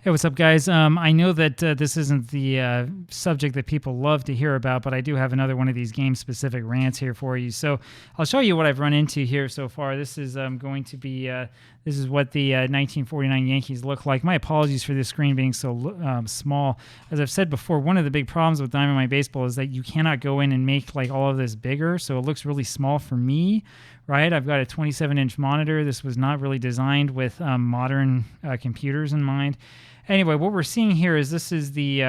Hey, what's up, guys? I know that this isn't the subject that people love to hear about, but I do have another one of these game-specific rants here for you. So I'll show you what I've run into here so far. This is going to be this is what the 1949 Yankees look like. My apologies for this screen being so small. As I've said before, one of the big problems with Diamond Baseball is that you cannot go in and make like all of this bigger, so it looks really small for me. Right, I've got a 27-inch monitor. This was not really designed with modern computers in mind. Anyway, what we're seeing here is this is the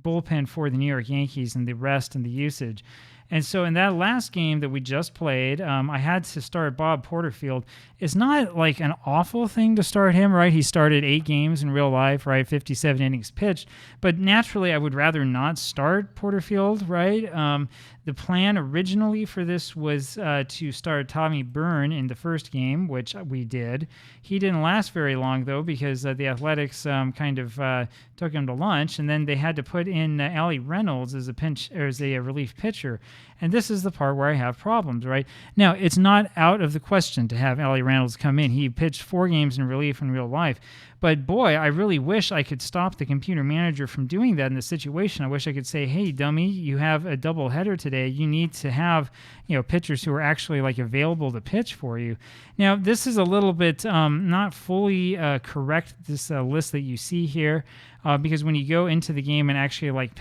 bullpen for the New York Yankees and the rest and the usage. And so in that last game that we just played, I had to start Bob Porterfield. It's not like an awful thing to start him, right? He started 8 games in real life, right? 57 innings pitched. But naturally, I would rather not start Porterfield, right? The plan originally for this was to start Tommy Byrne in the first game, which we did. He didn't last very long, though, because the Athletics kind of took him to lunch, and then they had to put in Allie Reynolds as a relief pitcher. And this is the part where I have problems, right? Now, it's not out of the question to have Allie Reynolds come in. He pitched 4 games in relief in real life. But boy, I really wish I could stop the computer manager from doing that in this situation. I wish I could say, hey, dummy, you have a double header today. You need to have, pitchers who are actually like available to pitch for you. Now, this is a little bit not fully correct, this list that you see here, because when you go into the game and actually like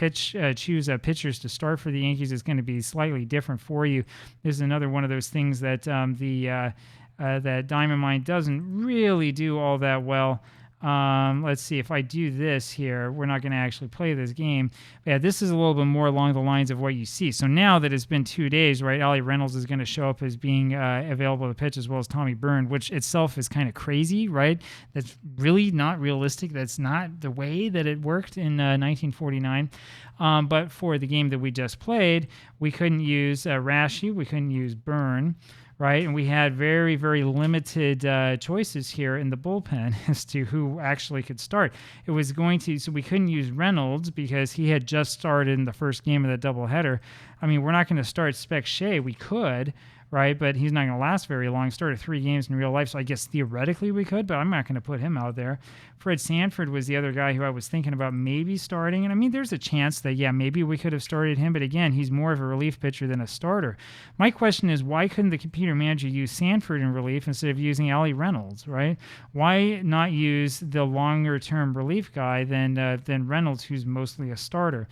choose pitchers to start for the Yankees, it's going to be slightly different for you. This is another one of those things that that Diamond Mine doesn't really do all that well. Let's see, if I do this here, we're not going to actually play this game. But yeah, this is a little bit more along the lines of what you see. So now that it's been 2 days, right, Allie Reynolds is going to show up as being available to pitch, as well as Tommy Byrne, which itself is kind of crazy, right? That's really not realistic. That's not the way that it worked in 1949. But for the game that we just played, we couldn't use Rashi, we couldn't use Byrne. Right, and we had very, very limited choices here in the bullpen as to who actually could start. It was so we couldn't use Reynolds because he had just started in the first game of the doubleheader. I mean, we're not going to start Spec Shea. We could, right, but he's not going to last very long. Started 3 games in real life, so I guess theoretically we could, but I'm not going to put him out there. Fred Sanford was the other guy who I was thinking about maybe starting, and I mean, there's a chance that, yeah, maybe we could have started him, but again, he's more of a relief pitcher than a starter. My question is, why couldn't the computer manager use Sanford in relief instead of using Allie Reynolds, right? Why not use the longer-term relief guy than Reynolds, who's mostly a starter?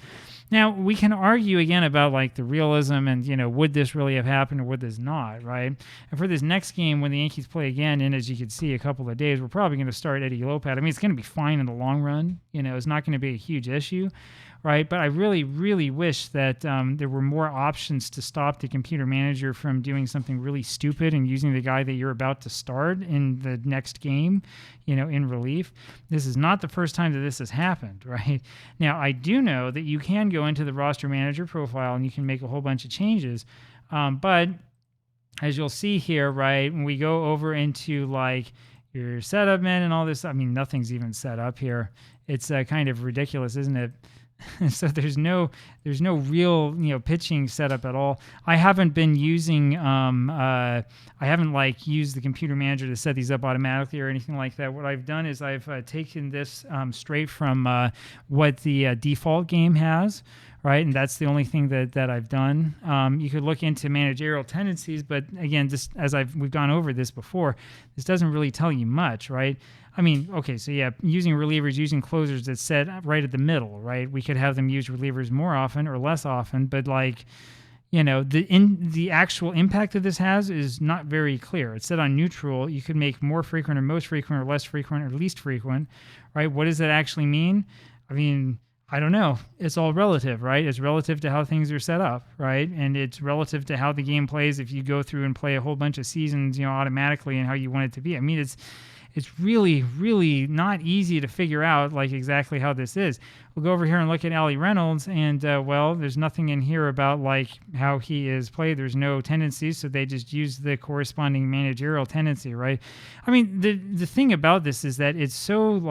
Now, we can argue again about like the realism and, would this really have happened or would this not, right? And for this next game, when the Yankees play again, and as you can see, a couple of days, we're probably going to start Eddie Lopat. I mean, it's going to be fine in the long run. It's not going to be a huge issue, right? But I really, really wish that there were more options to stop the computer manager from doing something really stupid and using the guy that you're about to start in the next game, in relief. This is not the first time that this has happened, right? Now, I do know that you can go into the roster manager profile and you can make a whole bunch of changes. But as you'll see here, right, when we go over into like your setup men and all this, I mean, nothing's even set up here. It's kind of ridiculous, isn't it? So there's no real pitching setup at all. I haven't been using I haven't used the computer manager to set these up automatically or anything like that. What I've done is I've taken this straight from what the default game has, right? And that's the only thing that I've done. You could look into managerial tendencies, but again, just as we've gone over this before, this doesn't really tell you much, right? I mean, okay, so yeah, using relievers, using closers that's set right at the middle, right? We could have them use relievers more often or less often, but the actual impact that this has is not very clear. It's set on neutral. You could make more frequent or most frequent or less frequent or least frequent, right? What does that actually mean? I mean, I don't know. It's all relative, right? It's relative to how things are set up, right? And it's relative to how the game plays if you go through and play a whole bunch of seasons, automatically and how you want it to be. I mean, it's really, really not easy to figure out exactly how this is. We'll go over here and look at Allie Reynolds, and there's nothing in here about how he is played. There's no tendencies, so they just use the corresponding managerial tendency, right? I mean, the thing about this is that it's so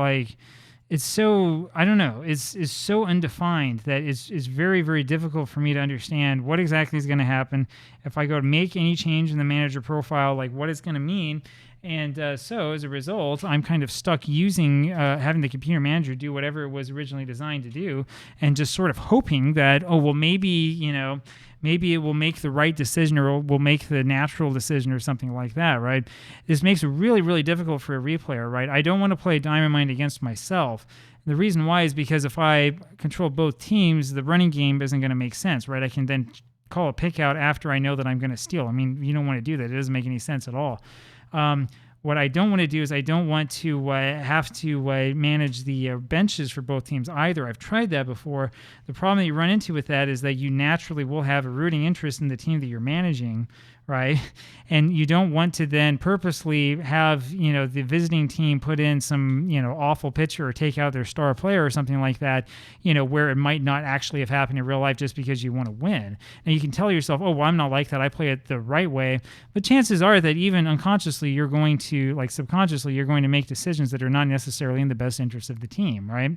I don't know, it's so undefined that it's very, very difficult for me to understand what exactly is going to happen if I go to make any change in the manager profile, what it's going to mean. And so as a result, I'm kind of stuck using having the computer manager do whatever it was originally designed to do, and just sort of hoping that, oh, well, maybe it will make the right decision, or will make the natural decision, or something like that, right? This makes it really, really difficult for a replayer, right? I don't want to play Diamond Mine against myself. The reason why is because if I control both teams, the running game isn't going to make sense, right? I can then call a pick out after I know that I'm going to steal. I mean, you don't want to do that. It doesn't make any sense at all. What I don't want to do is I don't want to have to manage the benches for both teams either. I've tried that before. The problem that you run into with that is that you naturally will have a rooting interest in the team that you're managing, right? And you don't want to then purposely have, the visiting team put in some, awful pitcher or take out their star player or something like that, where it might not actually have happened in real life just because you want to win. And you can tell yourself, oh, well, I'm not like that. I play it the right way. But chances are that even unconsciously, you're going to, subconsciously, you're going to make decisions that are not necessarily in the best interest of the team, right?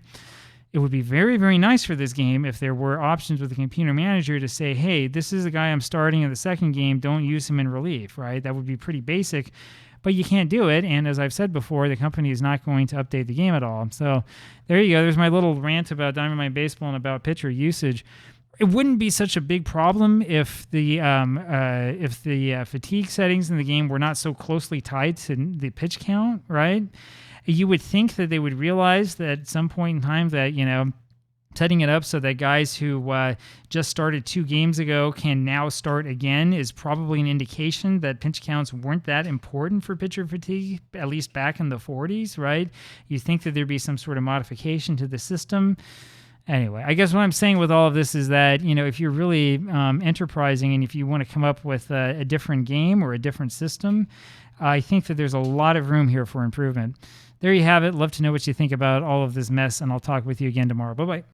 It would be very, very nice for this game if there were options with the computer manager to say, hey, this is the guy I'm starting in the second game. Don't use him in relief, right? That would be pretty basic, but you can't do it. And as I've said before, the company is not going to update the game at all. So there you go. There's my little rant about Diamond Mine Baseball and about pitcher usage. It wouldn't be such a big problem if the fatigue settings in the game were not so closely tied to the pitch count, right? You would think that they would realize that at some point in time that, setting it up so that guys who just started 2 games ago can now start again is probably an indication that pitch counts weren't that important for pitcher fatigue, at least back in the 40s, right? You think that there'd be some sort of modification to the system. Anyway, I guess what I'm saying with all of this is that, if you're really enterprising and if you want to come up with a different game or a different system, I think that there's a lot of room here for improvement. There you have it. Love to know what you think about all of this mess, and I'll talk with you again tomorrow. Bye-bye.